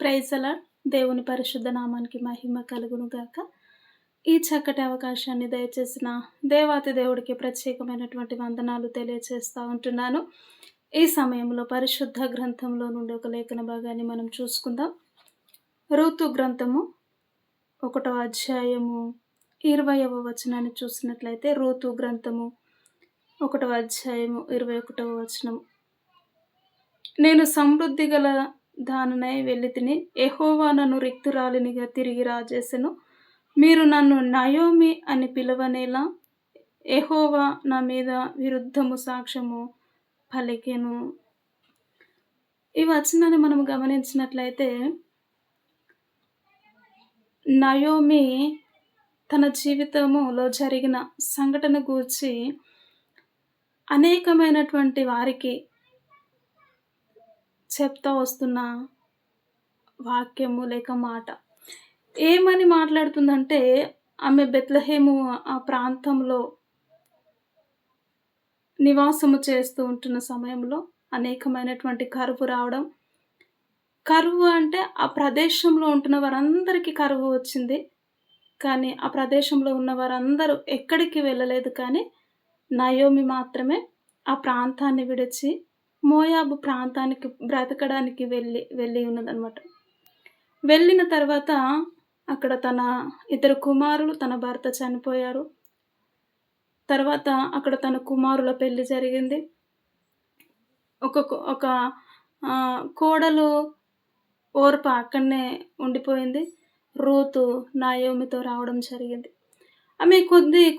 Praise అలాడ్. దేవుని పరిశుద్ధ నామానికి మహిమ కలుగును గాక. ఈ చక్కటి అవకాశాన్ని దయచేసిన దేవాతి దేవుడికి ప్రత్యేకమైనటువంటి వందనాలు తెలియచేస్తా ఉంటున్నాను. ఈ సమయంలో పరిశుద్ధ గ్రంథంలో నుండి ఒక లేఖన భాగాన్ని మనం చూసుకుందాం. రూతు గ్రంథము 1వ అధ్యాయము 20వ వచనాన్ని చూసినట్లయితే, రూతు గ్రంథము 1వ అధ్యాయము 21వ వచనం. నేను సమృద్ధి గల దాననై వెళ్ళితిని, యెహోవా నన్ను రిక్తురాలినిగా తిరిగి రాజేసెను. మీరు నన్ను నయోమి అని పిలవనేలా, యెహోవా నా మీద విరుద్ధము సాక్ష్యము పలికెను. ఈ వచనాన్ని మనం గమనించినట్లయితే, నయోమి తన జీవితములో జరిగిన సంఘటన గూర్చి అనేకమైనటువంటి వారికి చెప్తా వస్తున్న వాక్యము లేక మాట. ఏమని మాట్లాడుతుందంటే, ఆమె బెత్లెహేము ఆ ప్రాంతంలో నివాసము చేస్తూ ఉంటున్న సమయంలో అనేకమైనటువంటి కరువు రావడం. కరువు అంటే ఆ ప్రదేశంలో ఉంటున్న వారందరికీ కరువు వచ్చింది. కానీ ఆ ప్రదేశంలో ఉన్న వారందరూ ఎక్కడికి వెళ్ళలేదు. కానీ నయోమి మాత్రమే ఆ ప్రాంతాన్ని విడిచి మోయాబు ప్రాంతానికి బ్రతకడానికి వెళ్ళి ఉన్నదనమాట. వెళ్ళిన తర్వాత అక్కడ తన 2 కుమారులు, తన భర్త చనిపోయారు. తర్వాత అక్కడ తన కుమారుల పెళ్లి జరిగింది. ఒక కోడలు ఓర్ప అక్కడనే ఉండిపోయింది. రూతు నయోమితో రావడం జరిగింది. ఆమె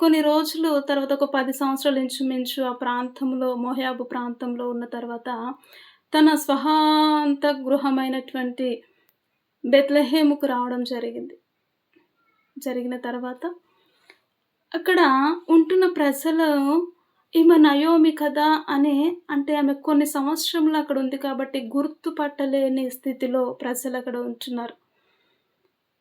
కొన్ని రోజులు తర్వాత, ఒక 10 సంవత్సరాలు ఇంచుమించు ఆ ప్రాంతంలో, మోయాబు ప్రాంతంలో ఉన్న తర్వాత, తన స్వహాంత గృహమైనటువంటి బెత్లెహేముకు రావడం జరిగింది. జరిగిన తర్వాత అక్కడ ఉంటున్న ప్రజలు ఈమె నయోమి కదా అని, అంటే ఆమె కొన్ని సంవత్సరములు అక్కడ ఉంది కాబట్టి గుర్తుపట్టలేని స్థితిలో ప్రజలు అక్కడ ఉంటున్నారు.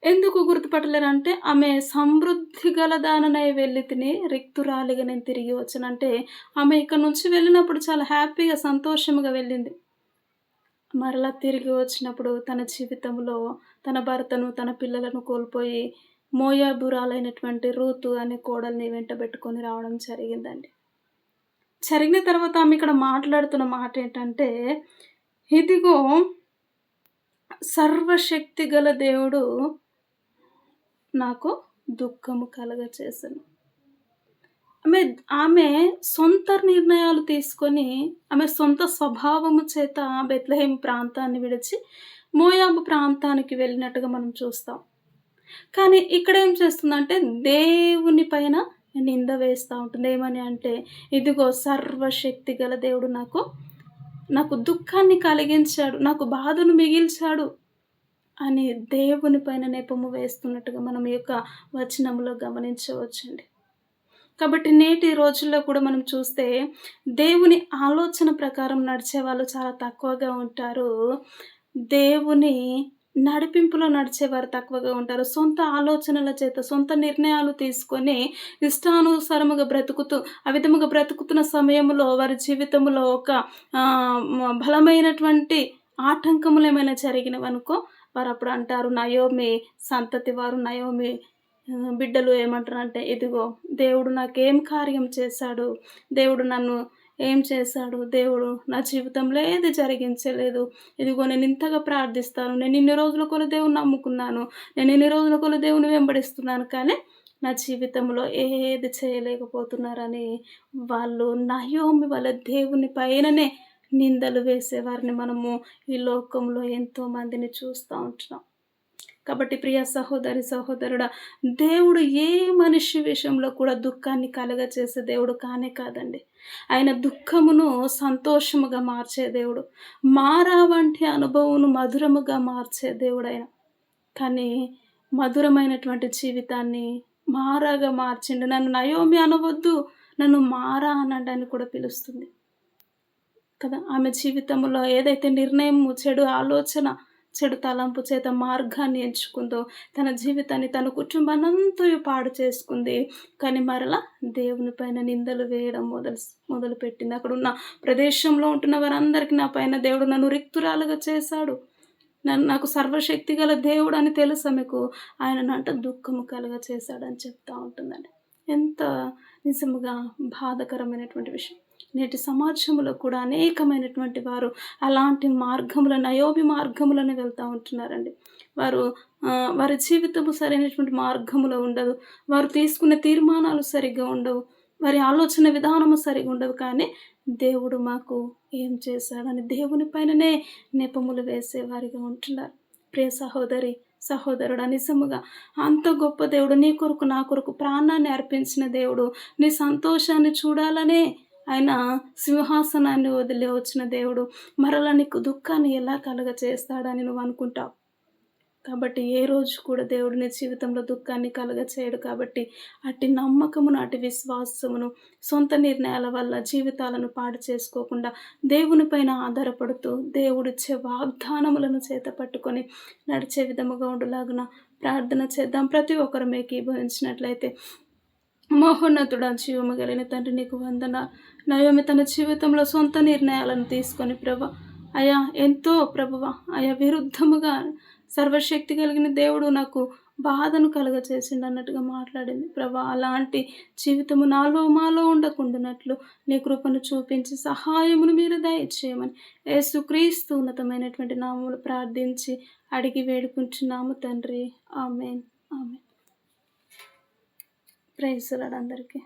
ఎందుకు గుర్తుపట్టలేరంటే, ఆమె సమృద్ధి గల దాననై వెళ్ళితిని, రిక్తురాలిగా నేను తిరిగి వచ్చానంటే, ఆమె ఇక్కడ నుంచి వెళ్ళినప్పుడు చాలా హ్యాపీగా సంతోషముగా వెళ్ళింది. మరలా తిరిగి వచ్చినప్పుడు తన జీవితంలో తన భర్తను, తన పిల్లలను కోల్పోయి మోయాబురాలైనటువంటి రూతు అనే కోడల్ని వెంటబెట్టుకొని రావడం జరిగిందండి. జరిగిన తర్వాత ఆమె ఇక్కడ మాట్లాడుతున్న మాట ఏంటంటే, ఇదిగో సర్వశక్తి గల దేవుడు నాకు దుఃఖము కలగచేసెను. ఆమె సొంత నిర్ణయాలు తీసుకొని, ఆమె సొంత స్వభావము చేత బెత్లెహేము ప్రాంతాన్ని విడిచి మోయాబు ప్రాంతానికి వెళ్ళినట్టుగా మనం చూస్తాం. కానీ ఇక్కడ ఏం చేస్తుందంటే, దేవుని పైన నింద వేస్తూ ఉంటుంది. ఏమని అంటే, ఇదిగో సర్వశక్తి గల దేవుడు నాకు దుఃఖాన్ని కలిగించాడు, నాకు బాధను మిగిల్చాడు అని దేవుని పైన నెపము వేస్తున్నట్టుగా మనం ఈ యొక్క వచనంలో గమనించవచ్చండి. కాబట్టి నేటి రోజుల్లో కూడా మనం చూస్తే, దేవుని ఆలోచన ప్రకారం నడిచే వాళ్ళు చాలా తక్కువగా ఉంటారు. దేవుని నడిపింపులో నడిచేవారు తక్కువగా ఉంటారు. సొంత ఆలోచనల చేత సొంత నిర్ణయాలు తీసుకొని ఇష్టానుసారముగా బ్రతుకుతూ, ఆ విధముగా బ్రతుకుతున్న సమయంలో వారి జీవితంలో ఒక బలమైనటువంటి ఆటంకములు ఏమైనా జరిగినవనుకో, వారు అప్పుడు అంటారు, నయోమి సంతతి వారు, నయోమి బిడ్డలు ఏమంటారంటే, ఇదిగో దేవుడు నాకేం కార్యం చేశాడు, దేవుడు నన్ను ఏం చేశాడు, దేవుడు నా జీవితంలో ఏది జరిగించలేదు, ఇదిగో నేను ఇంతగా ప్రార్థిస్తాను, నేను ఇన్ని రోజుల కొల దేవుని నమ్ముకున్నాను, నేను ఇన్ని రోజుల కొల దేవుని వెంబడిస్తున్నాను, కానీ నా జీవితంలో ఏది చేయలేకపోతున్నారని వాళ్ళు నయోమి వాళ్ళ దేవుని పైననే నిందలు వేసేవారిని మనము ఈ లోకంలో ఎంతోమందిని చూస్తూ ఉంటున్నాం. కాబట్టి ప్రియ సహోదరి సహోదరుడా, దేవుడు ఏ మనిషి విషయంలో కూడా దుఃఖాన్ని కలగచేసే దేవుడు కానే కాదండి. ఆయన దుఃఖమును సంతోషముగా మార్చే దేవుడు, మారా వంటి అనుభవమును మధురముగా మార్చే దేవుడు ఆయన. కానీ మధురమైనటువంటి జీవితాన్ని మారాగా మార్చిండు. నన్ను నయోమి అనవద్దు, నన్ను మారా అనడాన్ని కూడా పిలుస్తుంది కదా. ఆమె జీవితంలో ఏదైతే నిర్ణయము, చెడు ఆలోచన, చెడు తలంపు చేత మార్గాన్ని ఎంచుకుందో, తన జీవితాన్ని, తన కుటుంబాన్నంతా పాడు చేసుకుంది. కానీ మరలా దేవుని పైన నిందలు వేయడం మొదలుపెట్టింది. అక్కడ ఉన్న ప్రదేశంలో ఉంటున్న వారందరికీ, నా పైన దేవుడు నన్ను రిక్తురాలుగా చేశాడు, నాకు సర్వశక్తి గల దేవుడు అని తెలుసు ఆమెకు. ఆయననంట దుఃఖము కలుగ చేశాడని చెప్తా ఉంటుందండి. ఎంత నిజముగా బాధాకరమైనటువంటి విషయం. నేటి సమాజంలో కూడా అనేకమైనటువంటి వారు అలాంటి మార్గముల నయోమి మార్గములను వెళ్తా ఉంటున్నారండి. వారు వారి జీవితము సరైనటువంటి మార్గములో ఉండదు. వారు తీసుకునే తీర్మానాలు సరిగ్గా ఉండవు. వారి ఆలోచన విధానము సరిగా ఉండవు. కానీ దేవుడు మాకు ఏం చేశాడని దేవుని పైననే నెపములు వేసేవారిగా ఉంటున్నారు. ప్రియ సహోదరి, సహోదరుడా, నిజముగా అంత గొప్ప దేవుడు, నీ కొరకు నా కొరకు ప్రాణాన్ని అర్పించిన దేవుడు, నీ సంతోషాన్ని చూడాలనే ఆయన సింహాసనాన్ని వదిలి వచ్చిన దేవుడు మరలా నీకు దుఃఖాన్ని ఎలా కలుగచేస్తాడని నువ్వు అనుకుంటావు. కాబట్టి ఏ రోజు కూడా దేవుడు నీ జీవితంలో దుఃఖాన్ని కలుగచేయడు. కాబట్టి అట్టి నమ్మకమును, అట్టి విశ్వాసమును, సొంత నిర్ణయాల వల్ల జీవితాలను పాడు చేసుకోకుండా దేవుని పైన ఆధారపడుతూ దేవుడిచ్చే వాగ్దానములను చేత పట్టుకొని నడిచే విధముగా ఉండులాగున ప్రార్థన చేద్దాం. ప్రతి ఒక్కరు ఏకీభవించినట్లయితే. మహోన్నతుడా, జీవము కలిగిన తండ్రి, నీకు వందనాలు. నయోమి తన జీవితంలో సొంత నిర్ణయాలను తీసుకొని ప్రభా, అయా ఎంతో ప్రభువ, అయా విరుద్ధముగా సర్వశక్తి కలిగిన దేవుడు నాకు బాధను కలుగచేసిండు అన్నట్టుగా మాట్లాడింది. ప్రభా, అలాంటి జీవితము నాలో మాలో ఉండకుండానట్లు నీ కృపను చూపించి సహాయమును మీరు దయచేయమని యేసుక్రీస్తు ఉన్నతమైనటువంటి నామములు ప్రార్థించి అడిగి వేడుకుంటున్నాము తండ్రి. ఆమేన్. ఆమేన్. ప్రైజ్ లార్డ్ అందరికీ.